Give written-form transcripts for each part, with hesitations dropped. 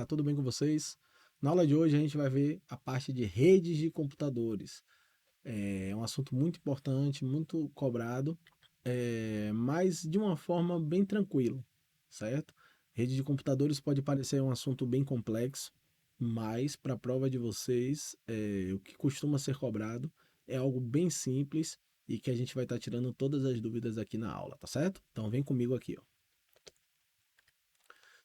galera, tudo bem com vocês? Na aula de hoje a gente vai ver a parte de redes de computadores. É um assunto muito importante, muito cobrado, mas de uma forma bem tranquila, certo? Rede de computadores pode parecer um assunto bem complexo, mas para a prova de vocês, o que costuma ser cobrado é algo bem simples e que a gente vai estar tirando todas as dúvidas aqui na aula, tá certo? Então vem comigo aqui, ó.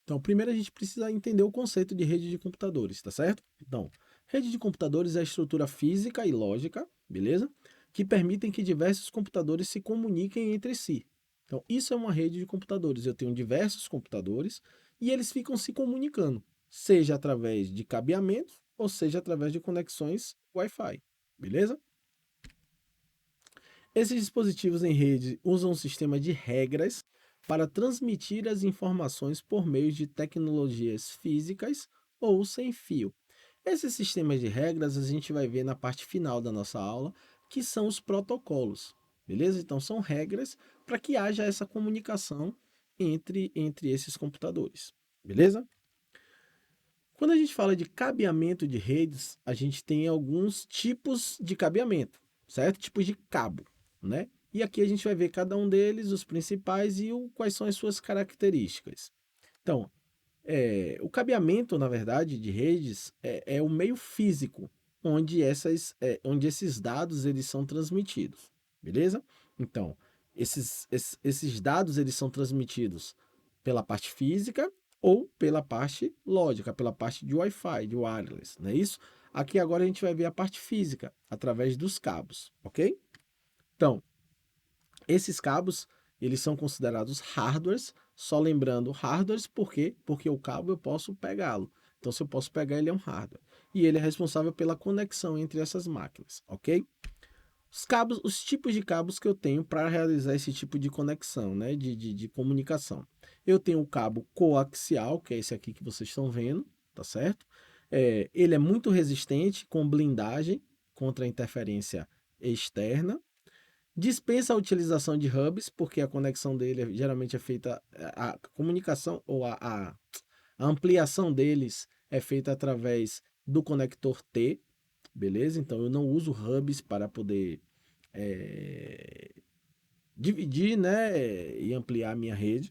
Então, primeiro a gente precisa entender o conceito de rede de computadores, tá certo? Então, rede de computadores é a estrutura física e lógica, beleza? Que permitem que diversos computadores se comuniquem entre si. Então, isso é uma rede de computadores. Eu tenho diversos computadores e eles ficam se comunicando, seja através de cabeamento ou seja através de conexões Wi-Fi, beleza? Esses dispositivos em rede usam um sistema de regras para transmitir as informações por meio de tecnologias físicas ou sem fio. Esses sistemas de regras a gente vai ver na parte final da nossa aula, que são os protocolos, beleza? Então são regras para que haja essa comunicação entre esses computadores, beleza? Quando a gente fala de cabeamento de redes, a gente tem alguns tipos de cabeamento, certo? Tipos de cabo, né? E aqui a gente vai ver cada um deles, os principais e quais são as suas características. Então, o cabeamento, na verdade, de redes é o meio físico onde esses dados eles são transmitidos, beleza? Então, esses dados eles são transmitidos pela parte física ou pela parte lógica, pela parte de Wi-Fi, de wireless, não é isso? Aqui agora a gente vai ver a parte física através dos cabos, ok? Então, esses cabos, eles são considerados hardwares, só lembrando hardwares por quê? Porque o cabo eu posso pegá-lo. Então, se eu posso pegar, ele é um hardware. E ele é responsável pela conexão entre essas máquinas, ok? Os cabos, os tipos de cabos que eu tenho para realizar esse tipo de conexão, né, de comunicação. Eu tenho o cabo coaxial, que é esse aqui que vocês estão vendo, tá certo? Ele é muito resistente, com blindagem contra a interferência externa. Dispensa a utilização de hubs, porque a conexão dele geralmente é feita, a comunicação ou a ampliação deles é feita através do conector T, beleza? Então eu não uso hubs para poder é, dividir, né, e ampliar a minha rede.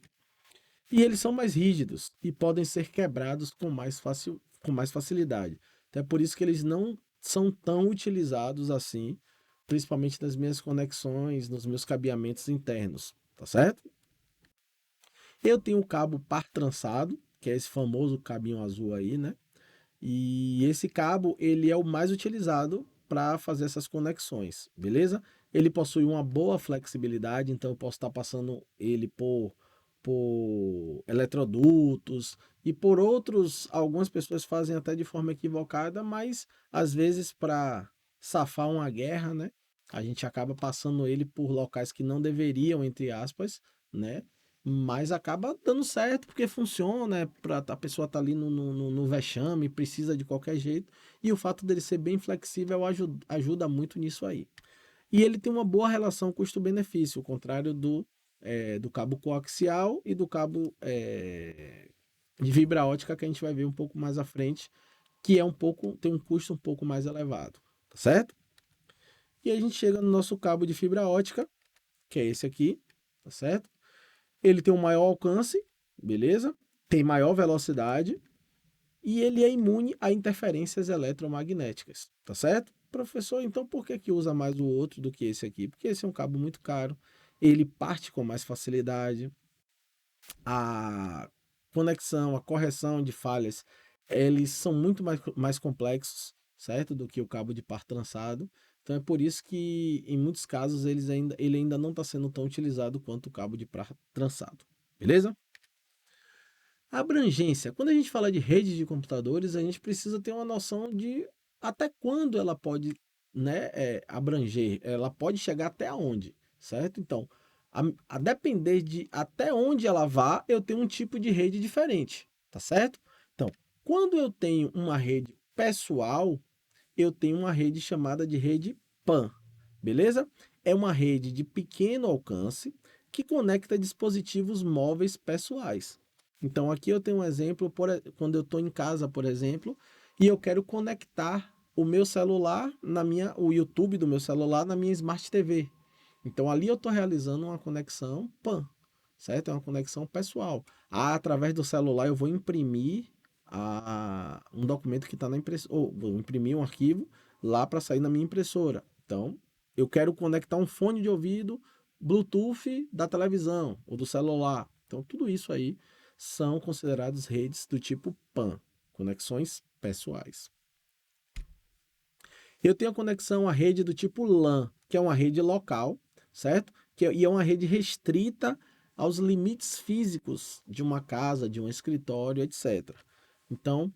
E eles são mais rígidos e podem ser quebrados com mais facilidade. Então é por isso que eles não são tão utilizados assim, principalmente nas minhas conexões, nos meus cabeamentos internos, tá certo? Eu tenho o cabo par trançado, que é esse famoso cabinho azul aí, né? E esse cabo, ele é o mais utilizado para fazer essas conexões, beleza? Ele possui uma boa flexibilidade, então eu posso estar passando ele por eletrodutos e por outros, algumas pessoas fazem até de forma equivocada, mas às vezes para safar uma guerra, né? A gente acaba passando ele por locais que não deveriam, entre aspas, né? Mas acaba dando certo porque funciona, pra, a pessoa tá ali no vexame, precisa de qualquer jeito, e o fato dele ser bem flexível ajuda muito nisso aí. E ele tem uma boa relação custo-benefício, ao contrário do cabo coaxial e do cabo de fibra ótica que a gente vai ver um pouco mais à frente, que tem um custo um pouco mais elevado, tá certo? E aí a gente chega no nosso cabo de fibra ótica, que é esse aqui, tá certo? Ele tem um maior alcance, beleza? Tem maior velocidade e ele é imune a interferências eletromagnéticas, tá certo? Professor, então por que que usa mais o outro do que esse aqui? Porque esse é um cabo muito caro, ele parte com mais facilidade, a conexão, a correção de falhas, eles são muito mais complexos, certo? Do que o cabo de par trançado. Então é por isso que em muitos casos ele ainda não está sendo tão utilizado quanto o cabo de par trançado, beleza? A abrangência. Quando a gente fala de rede de computadores, a gente precisa ter uma noção de até quando ela pode, né, abranger, ela pode chegar até onde, certo? Então, a depender de até onde ela vá, eu tenho um tipo de rede diferente, tá certo? Então, quando eu tenho uma rede pessoal, eu tenho uma rede chamada de rede PAN, beleza? É uma rede de pequeno alcance que conecta dispositivos móveis pessoais. Então, aqui eu tenho um exemplo, quando eu estou em casa, por exemplo, e eu quero conectar o meu celular o YouTube do meu celular na minha Smart TV. Então, ali eu estou realizando uma conexão PAN, certo? É uma conexão pessoal. Através do celular eu vou imprimir um documento que está na impressora, ou vou imprimir um arquivo lá para sair na minha impressora. Então, eu quero conectar um fone de ouvido Bluetooth da televisão ou do celular. Então, tudo isso aí são consideradas redes do tipo PAN, conexões pessoais. Eu tenho a conexão à rede do tipo LAN, que é uma rede local, certo? E é uma rede restrita aos limites físicos de uma casa, de um escritório, etc. Então,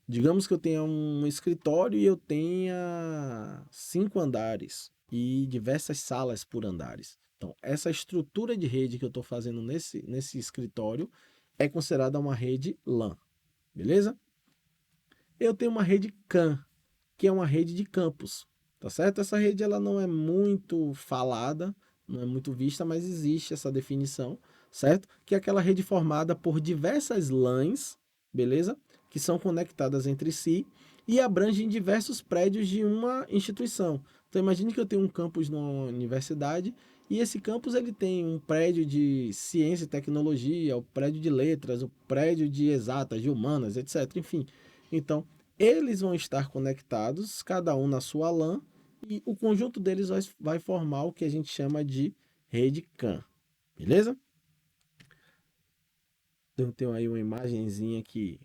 digamos que eu tenha um escritório e eu tenha 5 andares e diversas salas por andares. Então, essa estrutura de rede que eu estou fazendo nesse escritório é considerada uma rede LAN, beleza? Eu tenho uma rede CAN, que é uma rede de campus, tá certo? Essa rede ela não é muito falada, não é muito vista, mas existe essa definição, certo? Que é aquela rede formada por diversas LANs, beleza? Que são conectadas entre si e abrangem diversos prédios de uma instituição. Então imagine que eu tenho um campus numa universidade e esse campus ele tem um prédio de ciência e tecnologia, o prédio de letras, o prédio de exatas, de humanas, etc. Enfim, então eles vão estar conectados, cada um na sua LAN, e o conjunto deles vai formar o que a gente chama de rede CAN. Beleza? Eu tenho aí uma imagenzinha que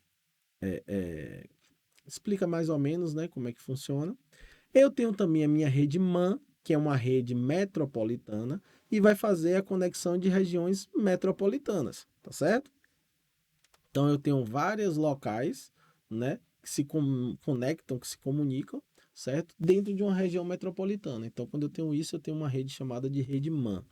explica mais ou menos, né, como é que funciona. Eu tenho também a minha rede MAN, que é uma rede metropolitana, e vai fazer a conexão de regiões metropolitanas, tá certo? Então eu tenho vários locais, né, que se conectam, que se comunicam, certo? Dentro de uma região metropolitana. Então quando eu tenho isso, eu tenho uma rede chamada de rede MAN.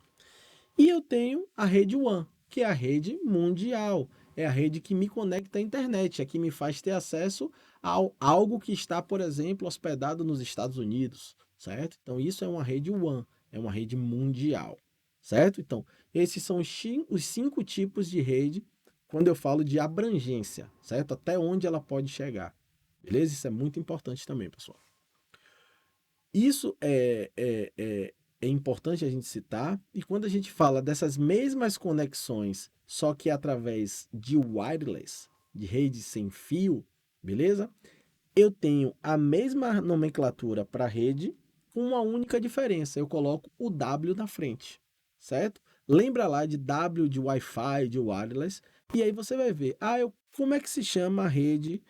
E eu tenho a rede WAN, que é a rede mundial. É a rede que me conecta à internet, é que me faz ter acesso a algo que está, por exemplo, hospedado nos Estados Unidos, certo? Então isso é uma rede WAN, é uma rede mundial, certo? Então, esses são os 5 tipos de rede quando eu falo de abrangência, certo? Até onde ela pode chegar. Beleza? Isso é muito importante também, pessoal. Isso é importante a gente citar, e quando a gente fala dessas mesmas conexões, só que através de wireless, de rede sem fio, beleza? Eu tenho a mesma nomenclatura para rede, com uma única diferença, eu coloco o W na frente, certo? Lembra lá de W de Wi-Fi, de wireless, e aí você vai ver, como é que se chama a rede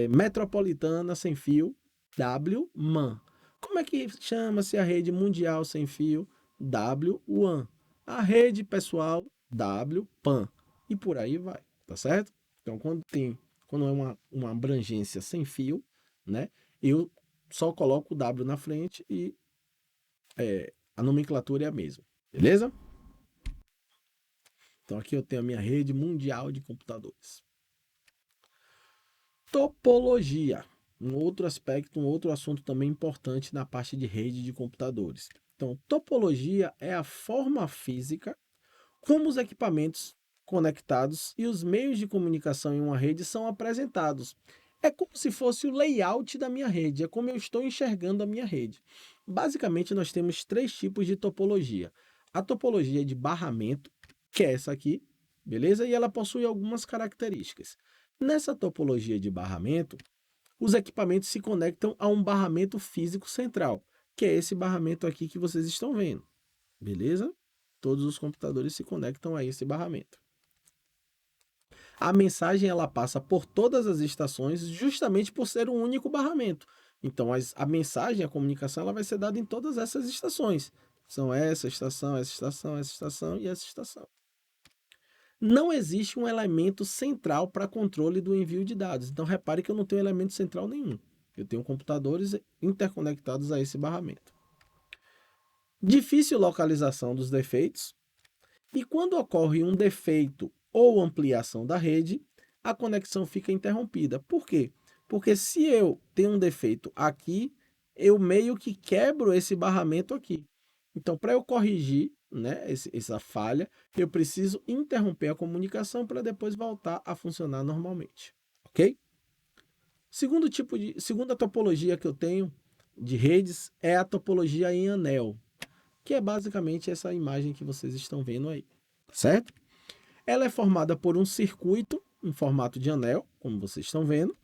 metropolitana sem fio? WMAN. Como é que chama-se a rede mundial sem fio? WWAN. A rede pessoal WPAN. E por aí vai, tá certo? Então, quando é uma abrangência sem fio, né? Eu só coloco o W na frente e a nomenclatura é a mesma, beleza? Então aqui eu tenho a minha rede mundial de computadores. Topologia, um outro aspecto, um outro assunto também importante na parte de rede de computadores. Então, topologia é a forma física como os equipamentos conectados e os meios de comunicação em uma rede são apresentados. É como se fosse o layout da minha rede, é como eu estou enxergando a minha rede. Basicamente, nós temos 3 tipos de topologia. A topologia de barramento, que é essa aqui, beleza? E ela possui algumas características. Nessa topologia de barramento, os equipamentos se conectam a um barramento físico central, que é esse barramento aqui que vocês estão vendo, beleza? Todos os computadores se conectam a esse barramento. A mensagem ela passa por todas as estações justamente por ser um único barramento. Então a mensagem, a comunicação, ela vai ser dada em todas essas estações. São essa estação, essa estação, essa estação e essa estação. Não existe um elemento central para controle do envio de dados. Então repare que eu não tenho elemento central nenhum. Eu tenho computadores interconectados a esse barramento. Difícil localização dos defeitos. E quando ocorre um defeito ou ampliação da rede, a conexão fica interrompida. Por quê? Porque se eu tenho um defeito aqui, eu meio que quebro esse barramento aqui. Então, para eu corrigir né, essa falha, eu preciso interromper a comunicação para depois voltar a funcionar normalmente, ok? Segunda topologia que eu tenho de redes é a topologia em anel, que é basicamente essa imagem que vocês estão vendo aí, certo? Ela é formada por um circuito em formato de anel, como vocês estão vendo.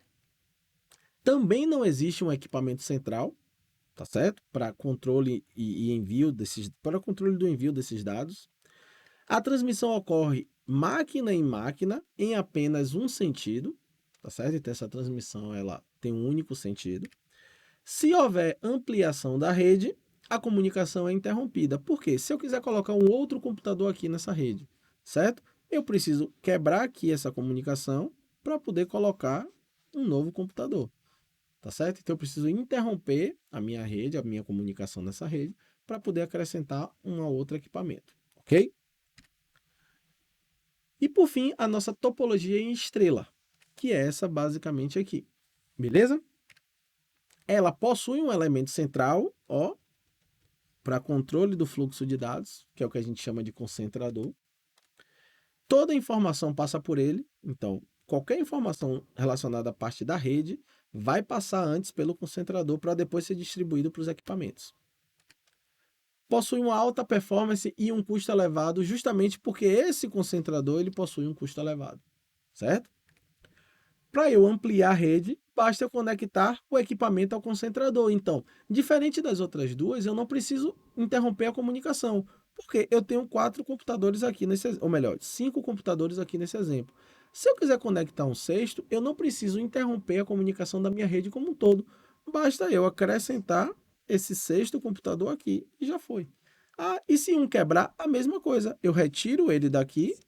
Também não existe um equipamento central, tá certo? Para controle e envio para controle do envio desses dados. A transmissão ocorre máquina em máquina em apenas um sentido, tá certo? Então essa transmissão ela tem um único sentido. Se houver ampliação da rede, a comunicação é interrompida. Por quê? Se eu quiser colocar um outro computador aqui nessa rede, certo? Eu preciso quebrar aqui essa comunicação para poder colocar um novo computador, tá certo? Então eu preciso interromper a minha rede, a minha comunicação nessa rede, para poder acrescentar um outro equipamento, ok? E por fim, a nossa topologia em estrela, que é essa basicamente aqui, beleza? Ela possui um elemento central, ó, para controle do fluxo de dados, que é o que a gente chama de concentrador. Toda informação passa por ele, então qualquer informação relacionada à parte da rede vai passar antes pelo concentrador para depois ser distribuído para os equipamentos. Possui uma alta performance e um custo elevado, justamente porque esse concentrador ele possui um custo elevado, certo? Para eu ampliar a rede, basta eu conectar o equipamento ao concentrador. Então, diferente das outras duas, eu não preciso interromper a comunicação, porque eu tenho 4 computadores aqui nesse, ou melhor, 5 computadores aqui nesse exemplo. Se eu quiser conectar um sexto, eu não preciso interromper a comunicação da minha rede como um todo. Basta eu acrescentar esse sexto computador aqui e já foi. Ah, e se um quebrar, a mesma coisa. Eu retiro ele daqui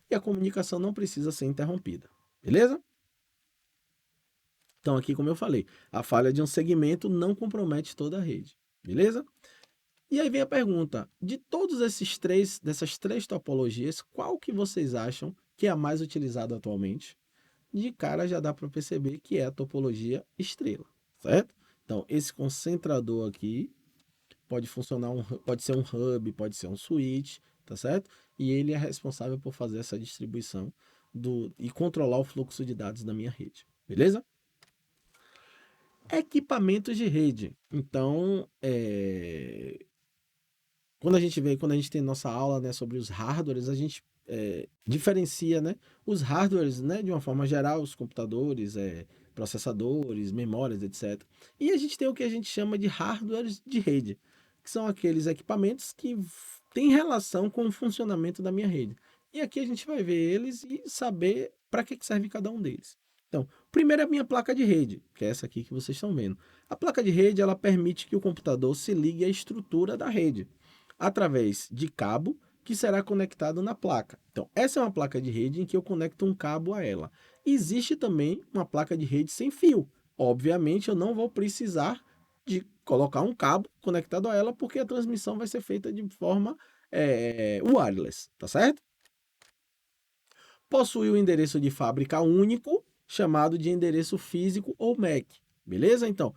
e a comunicação não precisa ser interrompida. Beleza? Então, aqui, como eu falei, a falha de um segmento não compromete toda a rede, beleza? E aí vem a pergunta: de todos dessas três topologias, qual que vocês acham que é a mais utilizada atualmente? De cara já dá para perceber que é a topologia estrela, certo? Então, esse concentrador aqui pode funcionar, pode ser um hub, pode ser um switch, tá certo? E ele é responsável por fazer essa distribuição e controlar o fluxo de dados da minha rede, beleza? Equipamentos de rede. Então, quando a gente tem nossa aula, né, sobre os hardwares, a gente diferencia, né, os hardwares, né, de uma forma geral, os computadores, processadores, memórias, etc. E a gente tem o que a gente chama de hardwares de rede, que são aqueles equipamentos que têm relação com o funcionamento da minha rede. E aqui a gente vai ver eles e saber para que serve cada um deles. Então, primeiro é a minha placa de rede, que é essa aqui que vocês estão vendo. A placa de rede ela permite que o computador se ligue à estrutura da rede através de cabo que será conectado na placa. Então, essa é uma placa de rede em que eu conecto um cabo a ela. Existe também uma placa de rede sem fio. Obviamente, eu não vou precisar de colocar um cabo conectado a ela, porque a transmissão vai ser feita de forma wireless, tá certo? Possui um endereço de fábrica único, chamado de endereço físico ou MAC. Beleza? Então,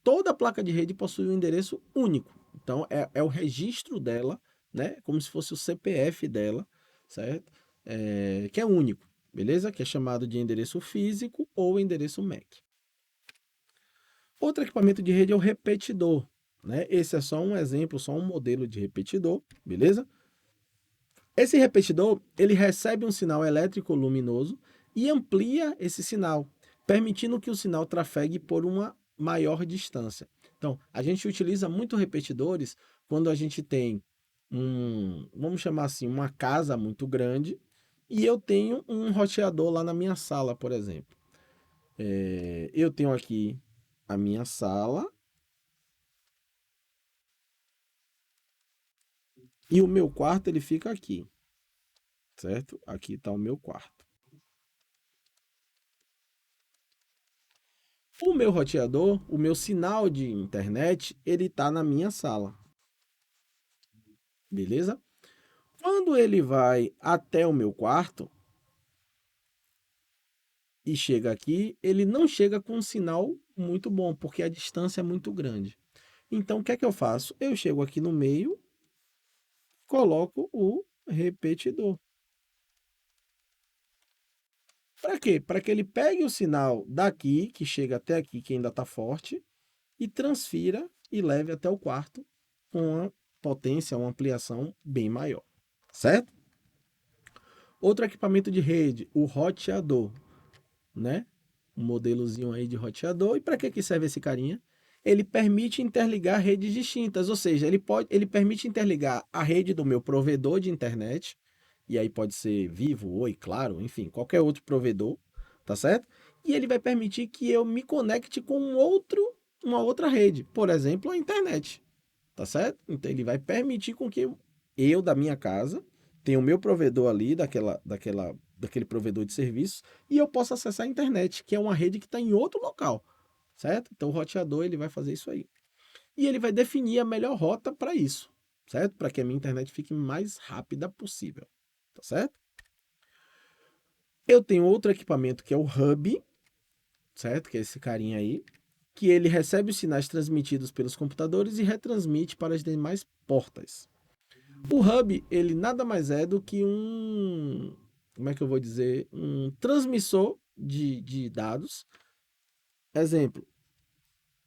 toda placa de rede possui um endereço único. Então, é o registro dela, né? Como se fosse o CPF dela, certo? Que é único, beleza? Que é chamado de endereço físico ou endereço MAC. Outro equipamento de rede é o repetidor, né? Esse é só um exemplo, só um modelo de repetidor, beleza? Esse repetidor, ele recebe um sinal elétrico luminoso e amplia esse sinal, permitindo que o sinal trafegue por uma maior distância. Então, a gente utiliza muito repetidores quando a gente tem vamos chamar assim, uma casa muito grande e eu tenho um roteador lá na minha sala, por exemplo. Eu tenho aqui a minha sala e o meu quarto ele fica aqui, certo? Aqui está o meu quarto. O meu roteador, o meu sinal de internet, ele está na minha sala, beleza? Quando ele vai até o meu quarto e chega aqui, ele não chega com um sinal muito bom, porque a distância é muito grande. Então, o que é que eu faço? Eu chego aqui no meio, coloco o repetidor. Para quê? Para que ele pegue o sinal daqui, que chega até aqui, que ainda está forte, e transfira e leve até o quarto com uma potência, uma ampliação bem maior, certo? Outro equipamento de rede, o roteador, né? Um modelozinho aí de roteador. E para que serve esse carinha? Ele permite interligar redes distintas, ou seja, ele permite interligar a rede do meu provedor de internet, e aí pode ser Vivo, Oi, Claro, enfim, qualquer outro provedor, tá certo? E ele vai permitir que eu me conecte com uma outra rede, por exemplo, a internet, tá certo? Então ele vai permitir com que eu da minha casa tenha o meu provedor ali, daquele provedor de serviços, e eu possa acessar a internet, que é uma rede que está em outro local, certo? Então o roteador ele vai fazer isso aí. E ele vai definir a melhor rota para isso, certo? Para que a minha internet fique mais rápida possível, tá certo? Eu tenho outro equipamento que é o hub, certo? Que é esse carinha aí, que ele recebe os sinais transmitidos pelos computadores e retransmite para as demais portas. O hub, ele nada mais é do que como é que eu vou dizer, um transmissor de dados. Exemplo,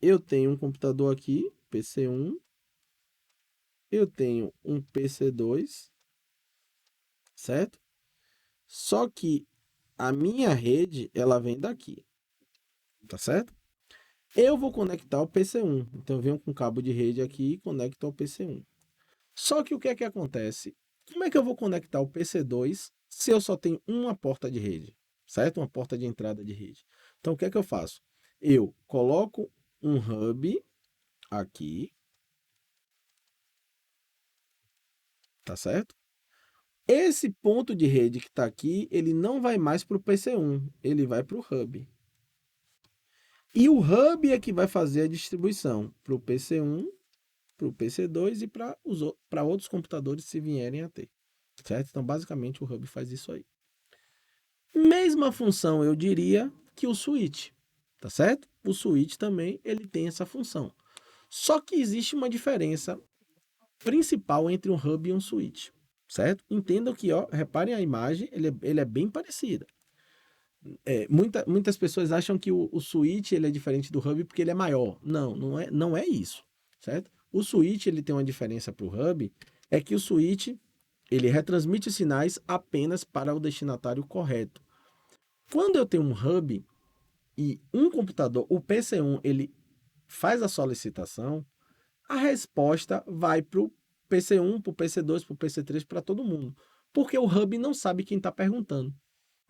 eu tenho um computador aqui, PC1, eu tenho um PC2, certo? Só que a minha rede, ela vem daqui, tá certo? Eu vou conectar o PC1, então eu venho com cabo de rede aqui e conecto ao PC1. Só que o que é que acontece? Como é que eu vou conectar o PC2 se eu só tenho uma porta de rede, certo? Uma porta de entrada de rede. Então o que é que eu faço? Eu coloco um hub aqui, tá certo? Esse ponto de rede que está aqui, ele não vai mais para o PC1, ele vai para o hub. E o hub é que vai fazer a distribuição para o PC1, para o PC2 e para outros computadores se vierem a ter, certo? Então, basicamente, o hub faz isso aí. Mesma função, eu diria, que o switch, tá certo? O switch também ele tem essa função. Só que existe uma diferença principal entre um hub e um switch, certo? Entendam que, ó, reparem a imagem, ele é bem parecida. Muitas pessoas acham que o switch ele é diferente do hub porque ele é maior. Não, não é isso, certo? O switch ele tem uma diferença para o hub, é que o switch ele retransmite sinais apenas para o destinatário correto. Quando eu tenho um hub e um computador, o PC1, ele faz a solicitação, a resposta vai para o PC1, para o PC2, para o PC3, para todo mundo. Porque o hub não sabe quem está perguntando.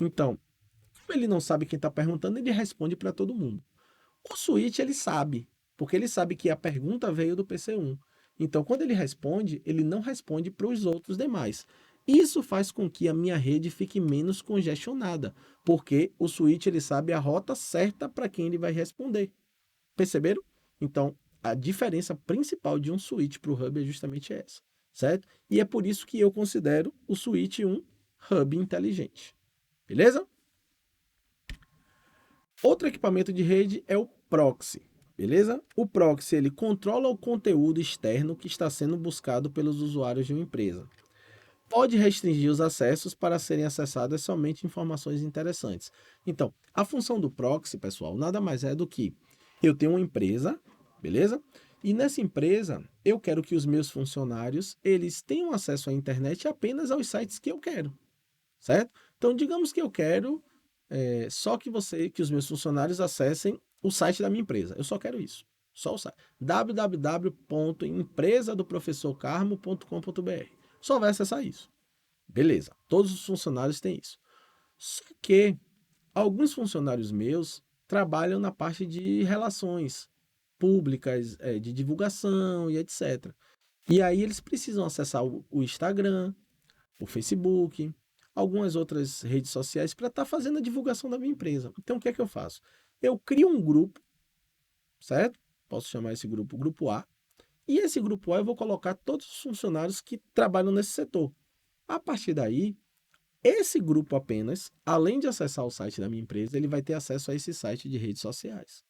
Então, como ele não sabe quem está perguntando, ele responde para todo mundo. O switch ele sabe, porque ele sabe que a pergunta veio do PC1. Então, quando ele responde, ele não responde para os outros demais. Isso faz com que a minha rede fique menos congestionada, porque o switch ele sabe a rota certa para quem ele vai responder. Perceberam? Então, a diferença principal de um switch para o hub é justamente essa, certo? E é por isso que eu considero o switch um hub inteligente. Beleza? Outro equipamento de rede é o proxy, beleza? O proxy ele controla o conteúdo externo que está sendo buscado pelos usuários de uma empresa. Pode restringir os acessos para serem acessadas somente informações interessantes. Então, a função do proxy, pessoal, nada mais é do que eu tenho uma empresa, beleza? E nessa empresa, eu quero que os meus funcionários, eles tenham acesso à internet apenas aos sites que eu quero, certo? Então, digamos que eu quero só que os meus funcionários acessem o site da minha empresa. Eu só quero isso. Só o site. www.empresadoprofessorcarmo.com.br. Só vai acessar isso. Beleza. Todos os funcionários têm isso. Só que alguns funcionários meus trabalham na parte de relações públicas, de divulgação e etc. E aí eles precisam acessar o Instagram, o Facebook, algumas outras redes sociais para estar fazendo a divulgação da minha empresa. Então, o que é que eu faço? Eu crio um grupo, certo? Posso chamar esse grupo Grupo A. E esse Grupo A eu vou colocar todos os funcionários que trabalham nesse setor. A partir daí, esse grupo apenas, além de acessar o site da minha empresa, ele vai ter acesso a esse site de redes sociais.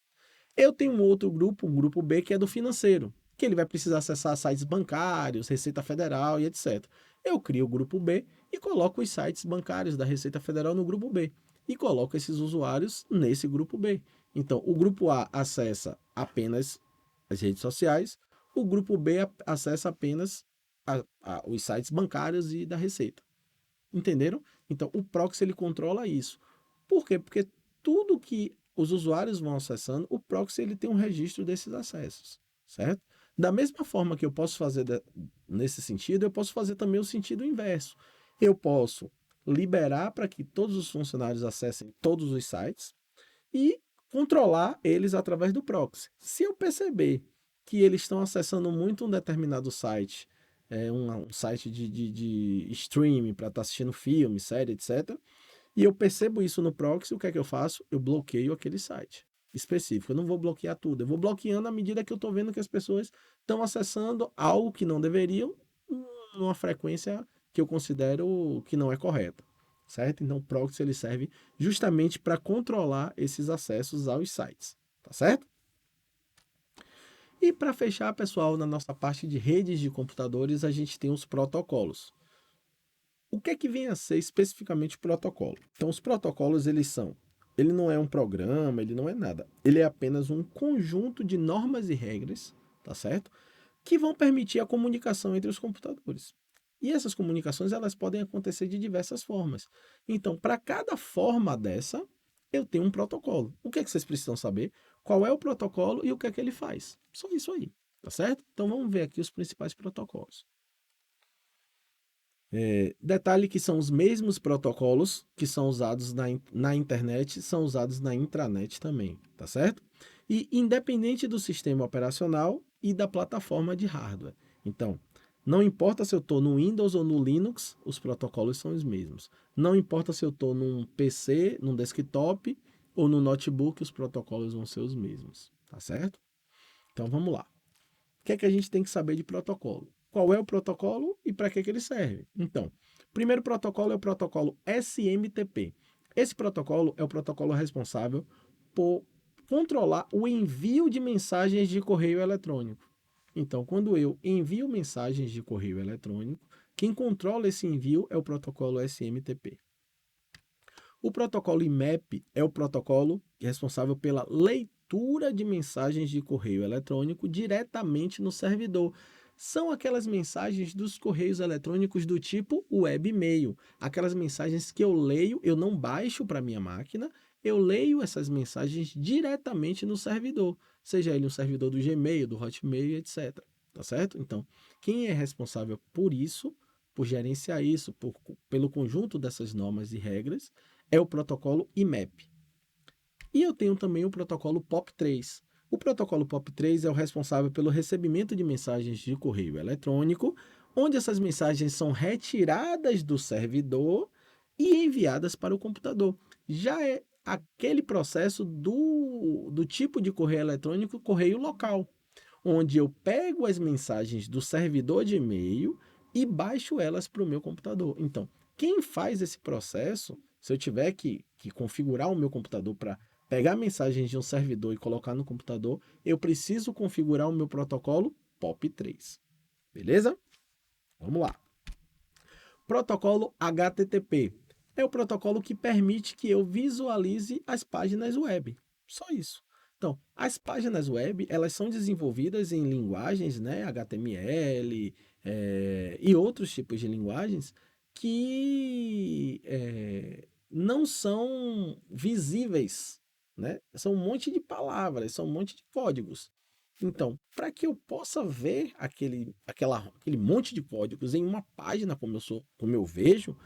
Eu tenho um outro grupo, um grupo B, que é do financeiro. que ele vai precisar acessar sites bancários, Receita Federal e etc. Eu crio o grupo B e coloco os sites bancários da Receita Federal no grupo B e coloco esses usuários nesse grupo B. Então, o grupo A acessa apenas as redes sociais, o grupo B acessa apenas os sites bancários e da Receita. Entenderam? Então, o proxy ele controla isso. Por quê? Porque tudo que os usuários vão acessando, o proxy ele tem um registro desses acessos, certo? Da mesma forma que eu posso fazer nesse sentido, eu posso fazer também o sentido inverso. Eu posso liberar para que todos os funcionários acessem todos os sites e controlar eles através do proxy. Se eu perceber que eles estão acessando muito um determinado site, um site de streaming para estar assistindo filme, série, etc., e eu percebo isso no proxy, o que é que eu faço? Eu bloqueio aquele site específico. Eu não vou bloquear tudo. Eu vou bloqueando à medida que eu estou vendo que as pessoas estão acessando algo que não deveriam, numa frequência que eu considero que não é correta. Certo? Então, o proxy ele serve justamente para controlar esses acessos aos sites. Tá certo? E para fechar, pessoal, na nossa parte de redes de computadores, a gente tem os protocolos. O que é que vem a ser especificamente o protocolo? Então, os protocolos, ele não é um programa, ele não é nada. Ele é apenas um conjunto de normas e regras, tá certo? Que vão permitir a comunicação entre os computadores. E essas comunicações, elas podem acontecer de diversas formas. Então, para cada forma dessa, eu tenho um protocolo. O que é que vocês precisam saber? Qual é o protocolo e o que é que ele faz? Só isso aí, tá certo? Então, vamos ver aqui os principais protocolos. Detalhe que são os mesmos protocolos que são usados na internet, são usados na intranet também, tá certo? E independente do sistema operacional e da plataforma de hardware. Então, não importa se eu estou no Windows ou no Linux, os protocolos são os mesmos. Não importa se eu estou num PC, num desktop ou no notebook, os protocolos vão ser os mesmos, tá certo? Então vamos lá. O que é que a gente tem que saber de protocolo? Qual é o protocolo e para que ele serve? Então, o primeiro protocolo é o protocolo SMTP. Esse protocolo é o protocolo responsável por controlar o envio de mensagens de correio eletrônico. Então, quando eu envio mensagens de correio eletrônico, quem controla esse envio é o protocolo SMTP. O protocolo IMAP é o protocolo responsável pela leitura de mensagens de correio eletrônico diretamente no servidor. São aquelas mensagens dos correios eletrônicos do tipo webmail, aquelas mensagens que eu leio, eu não baixo para minha máquina, eu leio essas mensagens diretamente no servidor, seja ele um servidor do Gmail, do Hotmail, etc. Tá certo? Então, quem é responsável por isso, por gerenciar isso, pelo conjunto dessas normas e regras, é o protocolo IMAP. E eu tenho também o protocolo POP3. O protocolo POP3 é o responsável pelo recebimento de mensagens de correio eletrônico, onde essas mensagens são retiradas do servidor e enviadas para o computador. Já é aquele processo do tipo de correio eletrônico, correio local, onde eu pego as mensagens do servidor de e-mail e baixo elas para o meu computador. Então, quem faz esse processo, se eu tiver que configurar o meu computador para pegar mensagens de um servidor e colocar no computador, eu preciso configurar o meu protocolo POP3. Beleza? Vamos lá. Protocolo HTTP é o protocolo que permite que eu visualize as páginas web. Só isso. Então, as páginas web, elas são desenvolvidas em linguagens, né, HTML, e outros tipos de linguagens que não são visíveis, né? São um monte de palavras, são um monte de códigos. Então, para que eu possa ver aquele monte de códigos em uma página como eu vejo,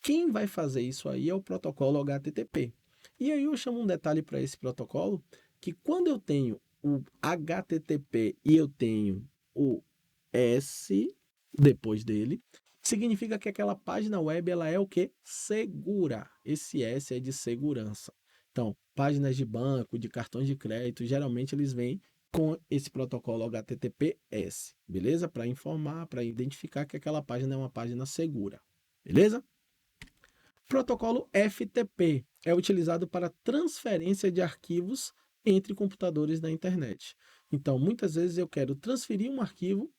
quem vai fazer isso aí é o protocolo HTTP. E aí eu chamo um detalhe para esse protocolo, que quando eu tenho o HTTP e eu tenho o S depois dele, significa que aquela página web ela é o que? Segura. Esse S é de segurança. Então, páginas de banco, de cartões de crédito, geralmente eles vêm com esse protocolo HTTPS, beleza? Para informar, para identificar que aquela página é uma página segura, beleza? Protocolo FTP é utilizado para transferência de arquivos entre computadores da internet. Então, muitas vezes eu quero transferir um arquivo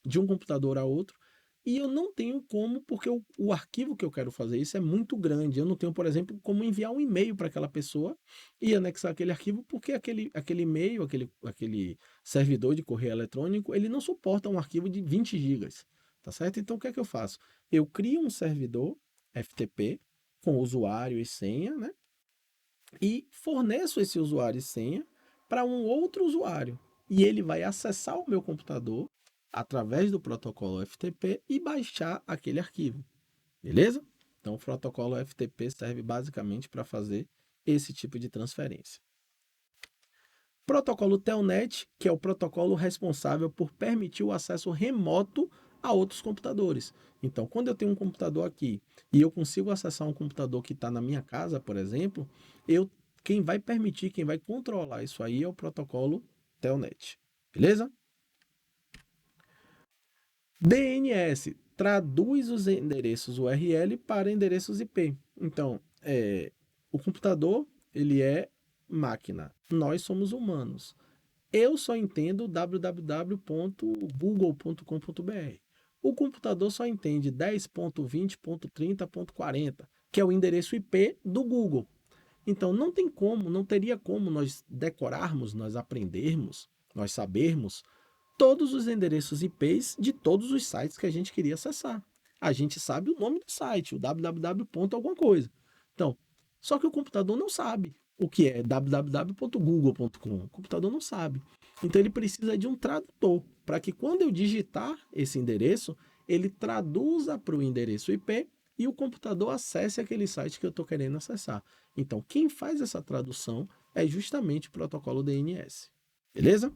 de um computador a outro e eu não tenho como, porque o arquivo que eu quero fazer isso é muito grande. Eu não tenho, por exemplo, como enviar um e-mail para aquela pessoa e anexar aquele arquivo, porque aquele e-mail, aquele servidor de correio eletrônico, ele não suporta um arquivo de 20 gigas, tá certo? Então, o que é que eu faço? Eu crio um servidor FTP com usuário e senha, né? E forneço esse usuário e senha para um outro usuário. E ele vai acessar o meu computador através do protocolo FTP e baixar aquele arquivo. Beleza? Então, o protocolo FTP serve basicamente para fazer esse tipo de transferência. Protocolo Telnet, que é o protocolo responsável por permitir o acesso remoto a outros computadores. Então, quando eu tenho um computador aqui e eu consigo acessar um computador que está na minha casa, por exemplo, quem vai permitir, quem vai controlar isso aí é o protocolo Telnet. Beleza? DNS traduz os endereços URL para endereços IP. Então, o computador ele é máquina. Nós somos humanos. Eu só entendo www.google.com.br. O computador só entende 10.20.30.40, que é o endereço IP do Google. Então não tem como, não teria como nós decorarmos, nós aprendermos, nós sabermos todos os endereços IPs de todos os sites que a gente queria acessar. A gente sabe o nome do site, o www. Alguma coisa. Então, só que o computador não sabe o que é www.google.com. O computador não sabe. Então ele precisa de um tradutor para que quando eu digitar esse endereço, ele traduza para o endereço IP e o computador acesse aquele site que eu estou querendo acessar. Então, quem faz essa tradução é justamente o protocolo DNS. Beleza?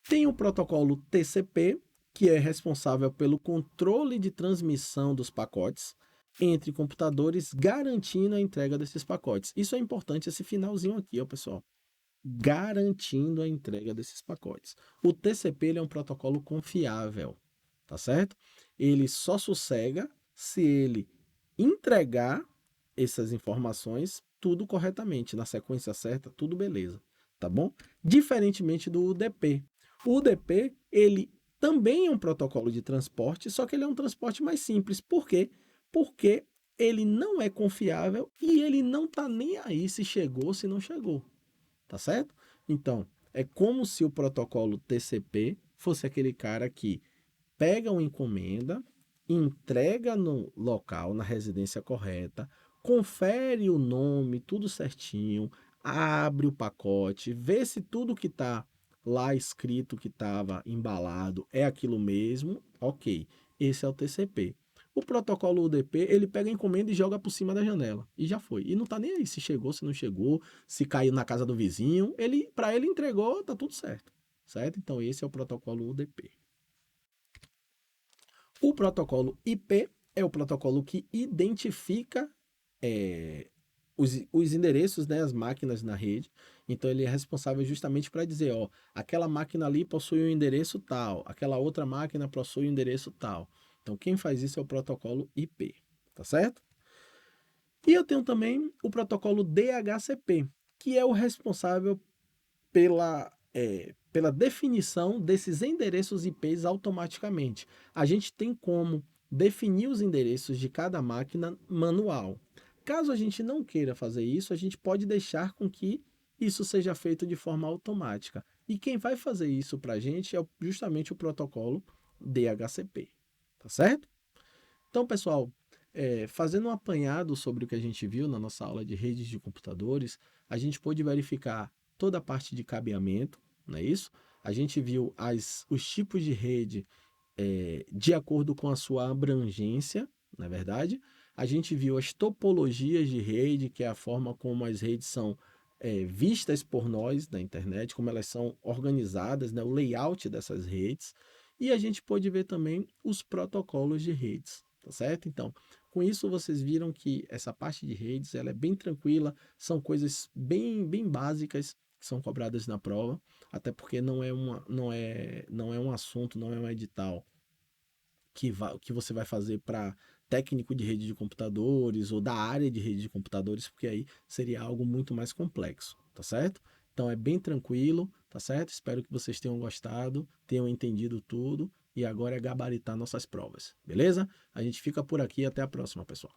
Tem o protocolo TCP, que é responsável pelo controle de transmissão dos pacotes entre computadores, garantindo a entrega desses pacotes. Isso é importante, esse finalzinho aqui, ó, pessoal. Garantindo a entrega desses pacotes. O TCP ele é um protocolo confiável, tá certo? Ele só sossega se ele entregar essas informações tudo corretamente, na sequência certa, tudo beleza, tá bom? Diferentemente do UDP. O UDP, ele também é um protocolo de transporte, só que ele é um transporte mais simples. Por quê? Porque ele não é confiável e ele não tá nem aí se chegou, se não chegou, tá certo? Então, é como se o protocolo TCP fosse aquele cara que pega uma encomenda, entrega no local, na residência correta, confere o nome, tudo certinho, abre o pacote, vê se tudo que está lá escrito que estava embalado é aquilo mesmo, ok. Esse é o TCP. O protocolo UDP, ele pega a encomenda e joga por cima da janela. E já foi. E não tá nem aí se chegou, se não chegou, se caiu na casa do vizinho. Para ele entregou, tá tudo certo. Certo? Então esse é o protocolo UDP. O protocolo IP é o protocolo que identifica os endereços, né, as máquinas na rede. Então ele é responsável justamente para dizer, ó, aquela máquina ali possui um endereço tal, aquela outra máquina possui um endereço tal. Então quem faz isso é o protocolo IP, tá certo? E eu tenho também o protocolo DHCP, que é o responsável pela definição desses endereços IPs automaticamente. A gente tem como definir os endereços de cada máquina manual. Caso a gente não queira fazer isso, a gente pode deixar com que isso seja feito de forma automática. E quem vai fazer isso para a gente é justamente o protocolo DHCP. Tá certo? Então, pessoal, fazendo um apanhado sobre o que a gente viu na nossa aula de redes de computadores, a gente pôde verificar toda a parte de cabeamento, não é isso? A gente viu os tipos de rede de acordo com a sua abrangência, na verdade. A gente viu as topologias de rede, que é a forma como as redes são vistas por nós na internet, como elas são organizadas, né, o layout dessas redes. E a gente pôde ver também os protocolos de redes, tá certo? Então, com isso vocês viram que essa parte de redes ela é bem tranquila, são coisas bem básicas que são cobradas na prova, até porque não é um assunto, não é um edital que você vai fazer para técnico de rede de computadores ou da área de rede de computadores, porque aí seria algo muito mais complexo, tá certo? Então é bem tranquilo, tá certo? Espero que vocês tenham gostado, tenham entendido tudo e agora é gabaritar nossas provas, beleza? A gente fica por aqui, até a próxima, pessoal.